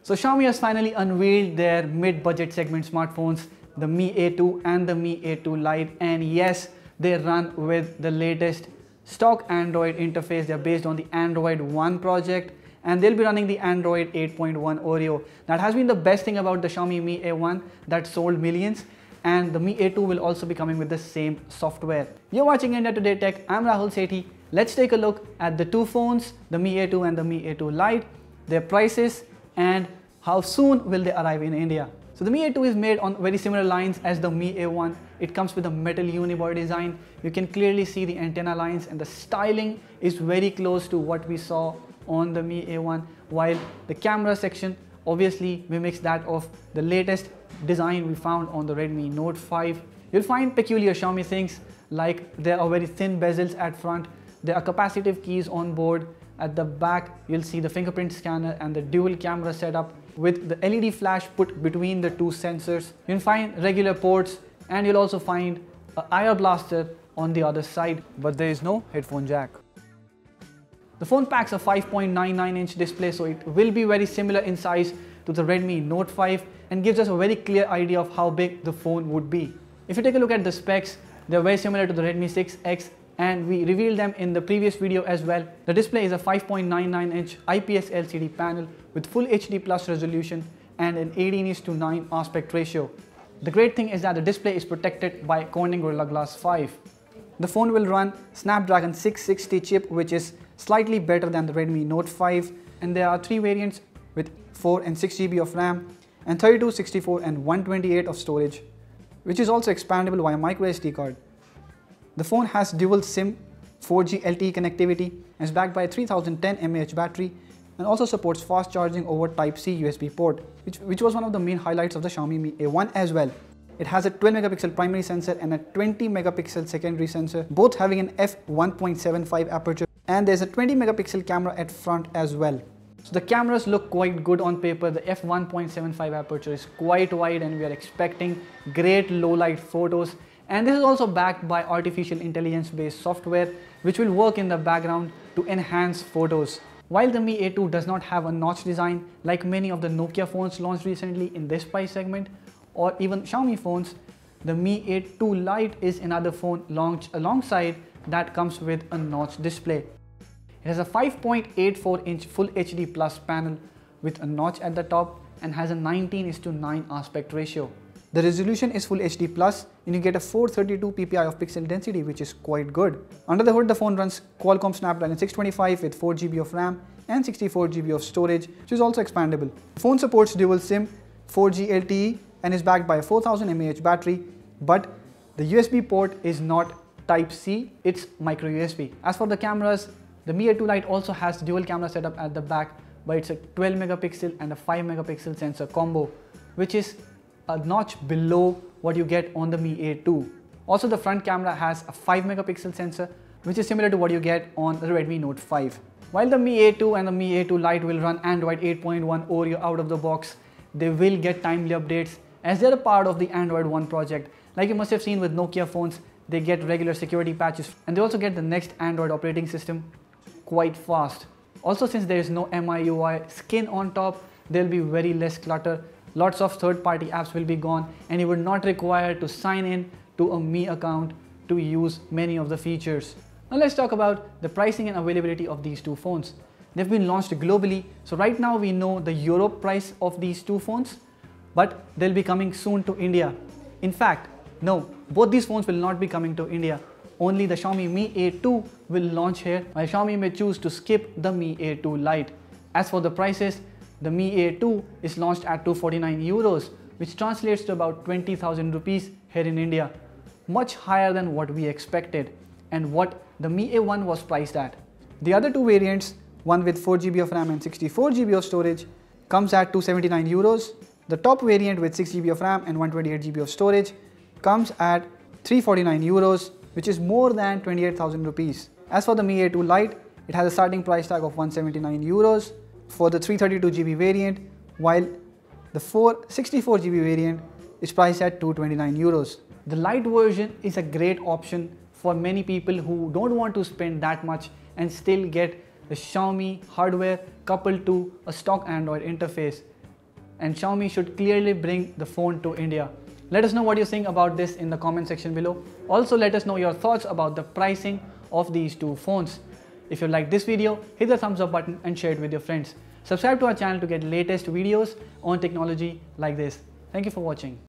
So Xiaomi has finally unveiled their mid-budget segment smartphones, the Mi A2 and the Mi A2 Lite, and yes, they run with the latest stock Android interface. They're based on the Android One project, and they'll be running the Android 8.1 Oreo. That has been the best thing about the Xiaomi Mi A1 that sold millions, and the Mi A2 will also be coming with the same software. You're watching India Today Tech. I'm Rahul Sethi. Let's take a look at the two phones, the Mi A2 and the Mi A2 Lite, their prices, and how soon will they arrive in India. So the Mi A2 is made on very similar lines as the Mi A1. It comes with a metal unibody design. You can clearly see the antenna lines, and the styling is very close to what we saw on the Mi A1, while the camera section obviously mimics that of the latest design we found on the Redmi Note 5. You'll find peculiar Xiaomi things like there are very thin bezels at front, there are capacitive keys on board. At the back, you'll see the fingerprint scanner and the dual camera setup with the LED flash put between the two sensors. You'll find regular ports, and you'll also find an IR blaster on the other side, but there is no headphone jack. The phone packs a 5.99-inch display, so it will be very similar in size to the Redmi Note 5 and gives us a very clear idea of how big the phone would be. If you take a look at the specs, they're very similar to the Redmi 6X, and we revealed them in the previous video as well. The display is a 5.99-inch IPS LCD panel with full HD plus resolution and an 18:9 aspect ratio. The great thing is that the display is protected by Corning Gorilla Glass 5. The phone will run Snapdragon 660 chip, which is slightly better than the Redmi Note 5, and there are three variants with 4 and 6 GB of RAM and 32, 64 and 128 of storage, which is also expandable via microSD card. The phone has dual SIM 4G LTE connectivity and is backed by a 3010 mAh battery, and also supports fast charging over Type-C USB port, which was one of the main highlights of the Xiaomi Mi A1 as well. It has a 12 megapixel primary sensor and a 20 megapixel secondary sensor, both having an f1.75 aperture, and there's a 20 megapixel camera at front as well. So the cameras look quite good on paper. The f1.75 aperture is quite wide, and we are expecting great low light photos. And this is also backed by artificial intelligence based software, which will work in the background to enhance photos. While the Mi A2 does not have a notch design like many of the Nokia phones launched recently in this price segment, or even Xiaomi phones, the Mi A2 Lite is another phone launched alongside that comes with a notch display. It has a 5.84-inch Full HD Plus panel with a notch at the top and has a 19:9 aspect ratio. The resolution is Full HD Plus, and you get a 432 ppi of pixel density, which is quite good. Under the hood, the phone runs Qualcomm Snapdragon 625 with 4 GB of RAM and 64 GB of storage, which is also expandable. The phone supports dual SIM 4G LTE and is backed by a 4000 mAh battery, but the USB port is not Type-C, it's micro USB. As for the cameras, the Mi A2 Lite also has dual camera setup at the back, but it's a 12 megapixel and a 5 megapixel sensor combo, which is a notch below what you get on the Mi A2. Also, the front camera has a 5 megapixel sensor, which is similar to what you get on the Redmi Note 5. While the Mi A2 and the Mi A2 Lite will run Android 8.1 Oreo out of the box, they will get timely updates as they're a part of the Android One project. Like you must have seen with Nokia phones, they get regular security patches, and they also get the next Android operating system quite fast. Also, since there is no MIUI skin on top, there will be very less clutter. Lots of third-party apps will be gone, and you would not require to sign in to a Mi account to use many of the features. Now let's talk about the pricing and availability of these two phones. They've been launched globally, so right now we know the Europe price of these two phones, but they'll be coming soon to India. In fact, no, both these phones will not be coming to India. Only the Xiaomi Mi A2 will launch here, while Xiaomi may choose to skip the Mi A2 Lite. As for the prices, the Mi A2 is launched at 249 euros, which translates to about 20,000 rupees here in India, much higher than what we expected and what the Mi A1 was priced at. The other two variants, one with 4 GB of RAM and 64 GB of storage, comes at 279 euros. The top variant with 6 GB of RAM and 128 GB of storage comes at 349 euros, which is more than 28,000 rupees. As for the Mi A2 Lite, it has a starting price tag of 179 euros for the 332 GB variant, while the 64 GB variant is priced at 229 euros. The Lite version is a great option for many people who don't want to spend that much and still get the Xiaomi hardware coupled to a stock Android interface. and Xiaomi should clearly bring the phone to India. Let us know what you think about this in the comment section below. Also, let us know your thoughts about the pricing of these two phones. If you like this video, hit the thumbs up button and share it with your friends. Subscribe to our channel to get latest videos on technology like this. Thank you for watching.